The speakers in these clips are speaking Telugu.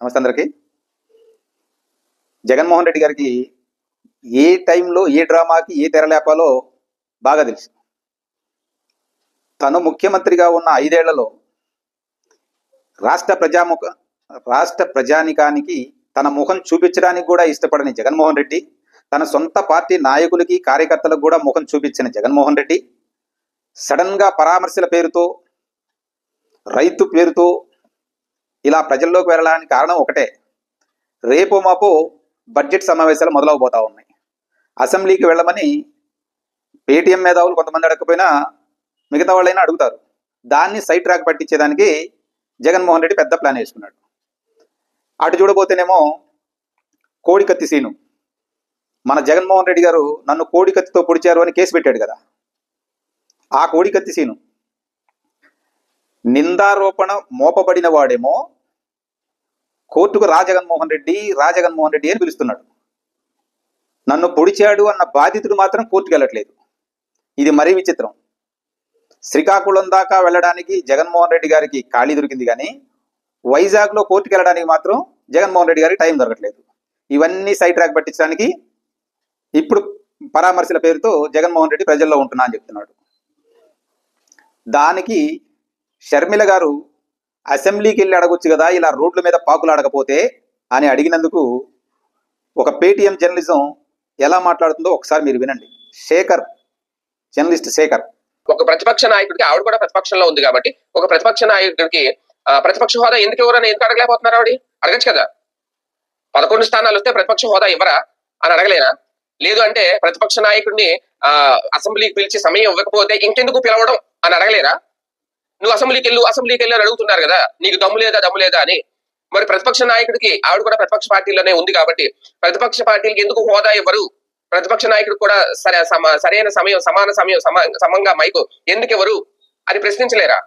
నమస్తే అందరికీ. జగన్మోహన్ రెడ్డి గారికి ఏ టైంలో ఏ డ్రామాకి ఏ తెరలేపాలో బాగా తెలుసు. తను ముఖ్యమంత్రిగా ఉన్న 5 ఏళ్లలో రాష్ట్ర ప్రజానికానికి తన ముఖం చూపించడానికి కూడా ఇష్టపడని జగన్మోహన్ రెడ్డి, తన సొంత పార్టీ నాయకులకి కార్యకర్తలకు కూడా ముఖం చూపించిన జగన్మోహన్ రెడ్డి సడన్ గా పరామర్శల పేరుతో, రైతు పేరుతో ఇలా ప్రజల్లోకి వెళ్ళడానికి కారణం ఒకటే. రేపు మాపు బడ్జెట్ సమావేశాలు మొదలవబోతా ఉన్నాయి. అసెంబ్లీకి వెళ్ళమని పేటీఎం మేధావులు కొంతమంది అడగకపోయినా మిగతా వాళ్ళైనా అడుగుతారు. దాన్ని సైడ్ ట్రాక్ పట్టించేదానికి జగన్మోహన్ రెడ్డి పెద్ద ప్లాన్ వేసుకున్నాడు. అటు చూడబోతేనేమో కోడికత్తి సీను. మన జగన్మోహన్ రెడ్డి గారు నన్ను కోడికత్తితో పొడిచారు అని కేసు పెట్టాడు కదా, ఆ కోడికత్తి సీను నిందారోపణ మోపబడిన వాడేమో కోర్టుకు రాజగన్మోహన్ రెడ్డి అని పిలుస్తున్నాడు. నన్ను పొడిచాడు అన్న బాధితుడు మాత్రం కోర్టుకు వెళ్ళట్లేదు. ఇది మరీ విచిత్రం. శ్రీకాకుళం దాకా వెళ్ళడానికి జగన్మోహన్ రెడ్డి గారికి ఖాళీ దొరికింది, కానీ వైజాగ్లో కోర్టుకు వెళ్ళడానికి మాత్రం జగన్మోహన్ రెడ్డి గారికి టైం దొరకట్లేదు. ఇవన్నీ సైడ్ ట్రాక్ పట్టించడానికి ఇప్పుడు పరామర్శల పేరుతో జగన్మోహన్ రెడ్డి ప్రజల్లో ఉంటున్నా అని చెప్తున్నాడు. దానికి షర్మిల గారు అసెంబ్లీకి వెళ్ళి అడగొచ్చు కదా, ఇలా రోడ్ల మీద పాకులాడకపోతే అని అడిగినందుకు ఒక పేటీఎం జర్నలిజం ఎలా మాట్లాడుతుందో ఒకసారి మీరు వినండి. జర్నలిస్ట్ శేఖర్. ఒక ప్రతిపక్ష నాయకుడికి, ఆవిడ కూడా ప్రతిపక్షంలో ఉంది కాబట్టి, ఒక ప్రతిపక్ష నాయకుడికి ప్రతిపక్ష హోదా ఎందుకు ఎవరని ఎందుకు అడగలేకపోతున్నారు? ఆవిడ అడగచ్చు కదా. 11 స్థానాలు వస్తే ప్రతిపక్ష హోదా ఇవ్వరా అని అడగలేనా? లేదు అంటే ప్రతిపక్ష నాయకుడిని అసెంబ్లీకి పిలిచి సమయం ఇవ్వకపోతే ఇంకెందుకు పిలవడం అని అడగలేరా? నువ్వు అసెంబ్లీకి వెళ్ళి అని అడుగుతున్నారు కదా, నీకు దమ్ము లేదా అని. మరి ప్రతిపక్ష నాయకుడికి, ఆవిడ కూడా ప్రతిపక్ష పార్టీలోనే ఉంది కాబట్టి, ప్రతిపక్ష పార్టీలకి ఎందుకు హోదా ఇవ్వరు? ప్రతిపక్ష నాయకుడు కూడా సరైన సమయం, సమంగా మైకు ఎందుకు ఇవ్వరు అని ప్రశ్నించలేరా?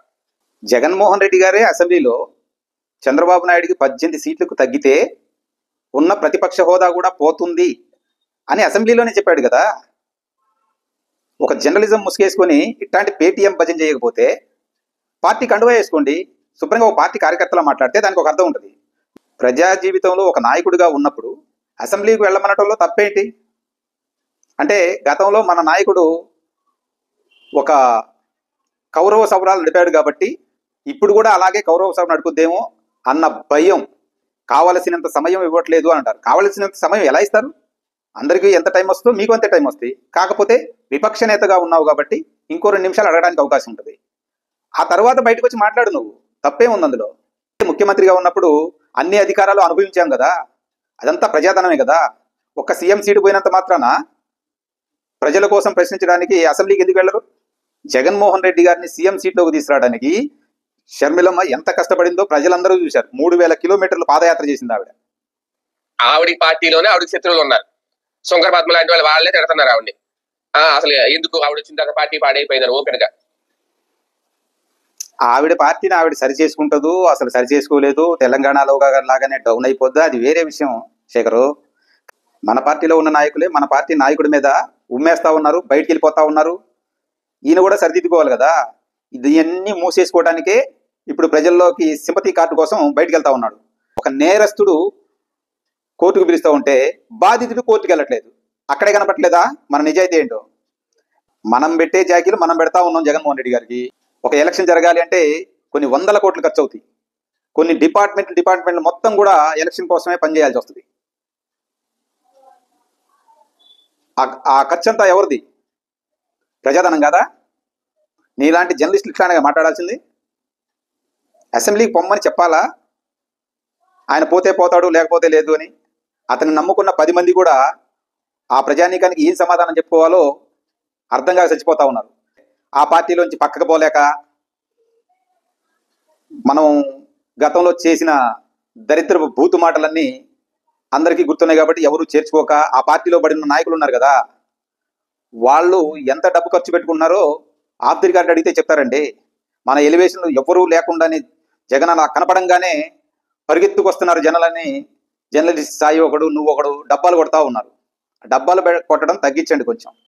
జగన్మోహన్ రెడ్డి గారే అసెంబ్లీలో చంద్రబాబు నాయుడికి 18 సీట్లకు తగ్గితే ఉన్న ప్రతిపక్ష హోదా కూడా పోతుంది అని అసెంబ్లీలోనే చెప్పాడు కదా. ఒక జర్నలిజం ముసుగేసుకొని ఇట్లాంటి పేటీఎం భజన చేయకపోతే పార్టీ కండువా వేసుకోండి. శుభ్రంగా ఒక పార్టీ కార్యకర్తలా మాట్లాడితే దానికి ఒక అర్థం ఉంటుంది. ప్రజా జీవితంలో ఒక నాయకుడిగా ఉన్నప్పుడు అసెంబ్లీకి వెళ్ళమనటంలో తప్పేంటి? అంటే గతంలో మన నాయకుడు ఒక కౌరవ సభరాలు నడిపాడు కాబట్టి ఇప్పుడు కూడా అలాగే కౌరవ సభ నడుపుద్దేమో అన్న భయం. కావలసినంత సమయం ఇవ్వట్లేదు అంటారు. కావలసినంత సమయం ఎలా ఇస్తారు? అందరికీ ఎంత టైం వస్తుందో మీకు అంతే టైం వస్తుంది. కాకపోతే విపక్ష నేతగా ఉన్నావు కాబట్టి ఇంకో 2 నిమిషాలు అడగడానికి అవకాశం ఉంటుంది. ఆ తర్వాత బయటకు వచ్చి మాట్లాడు, నువ్వు తప్పే ఉంది అందులో. ముఖ్యమంత్రిగా ఉన్నప్పుడు అన్ని అధికారాలు అనుభవించాం కదా, అదంతా ప్రజాధనమే కదా. ఒక సీఎం సీటు పోయినంత మాత్రాన ప్రజల కోసం ప్రశ్నించడానికి అసెంబ్లీకి ఎందుకు వెళ్ళరు? జగన్మోహన్ రెడ్డి గారిని సీఎం సీట్లోకి తీసుకురావడానికి షర్మిలమ్మ ఎంత కష్టపడిందో ప్రజలందరూ చూశారు. 3000 కిలోమీటర్లు పాదయాత్ర చేసింది ఆవిడ. ఆవిడ పార్టీలోనే ఆవిడకి శత్రువులు ఉన్నారు. శంకర్ పద్మ లాంటి వాళ్ళే తిడుతున్నారు ఆవిడని. అసలు ఎందుకు ఆవిడ వచ్చిన తర్వాత పార్టీ పాడైపోయిందని ఓపెన్ గా. ఆవిడ పార్టీని ఆవిడ సరి చేసుకుంటదు, అసలు సరి చేసుకోలేదు. తెలంగాణలో లాగానే డౌన్ అయిపోద్దా, అది వేరే విషయం శేఖరు. మన పార్టీలో ఉన్న నాయకులే మన పార్టీ నాయకుడి మీద ఉమ్మేస్తా ఉన్నారు, బయటికి వెళ్ళిపోతా ఉన్నారు. ఈయన కూడా సరిదిద్దుకోవాలి కదా. ఇవన్నీ మూసేసుకోవడానికే ఇప్పుడు ప్రజల్లోకి సింపతి కార్డు కోసం బయటికి వెళ్తా ఉన్నాడు. ఒక నేరస్తుడు కోర్టుకు పిలుస్తూ ఉంటే బాధితుడు కోర్టుకు వెళ్ళట్లేదు. అక్కడే కనపట్లేదా మన నిజాయితీ ఏంటో? మనం పెట్టే జాకీలు మనం పెడతా ఉన్నాం జగన్మోహన్ రెడ్డి గారికి. ఒక ఎలక్షన్ జరగాలి అంటే కొన్ని 100 కోట్లు ఖర్చు అవుతాయి. కొన్ని డిపార్ట్మెంట్లు మొత్తం కూడా ఎలక్షన్ కోసమే పనిచేయాల్సి వస్తుంది. ఆ ఖర్చు అంతా ఎవరిది? ప్రజాధనం కదా. నీలాంటి జర్నలిస్టులు ఇట్లానే మాట్లాడాల్సింది. అసెంబ్లీకి పొమ్మని చెప్పాలా? ఆయన పోతే పోతాడు, లేకపోతే లేదు అని. అతన్ని నమ్ముకున్న 10 మంది కూడా ఆ ప్రజానీకానికి ఏం సమాధానం చెప్పుకోవాలో అర్థం కాక చచ్చిపోతా ఉన్నారు. ఆ పార్టీలోంచి పక్కకు పోలేక, మనం గతంలో చేసిన దరిద్రపు బూతు మాటలన్నీ అందరికీ గుర్తున్నాయి కాబట్టి ఎవరు చేర్చుకోక ఆ పార్టీలో పడిన నాయకులు ఉన్నారు కదా, వాళ్ళు ఎంత డబ్బు ఖర్చు పెట్టుకున్నారో ఆఫ్ ది రికార్డ్ అడిగితే చెప్తారండి. మన ఎలివేషన్లు ఎవరూ లేకుండానే జగన్ అలా కనపడంగానే పరిగెత్తుకొస్తున్నారు జనాలని. జర్నలిస్ట్ సాయి ఒకడు, నువ్వు ఒకడు డబ్బాలు కొడతా ఉన్నారు. డబ్బాలు కొట్టడం తగ్గించండి కొంచెం.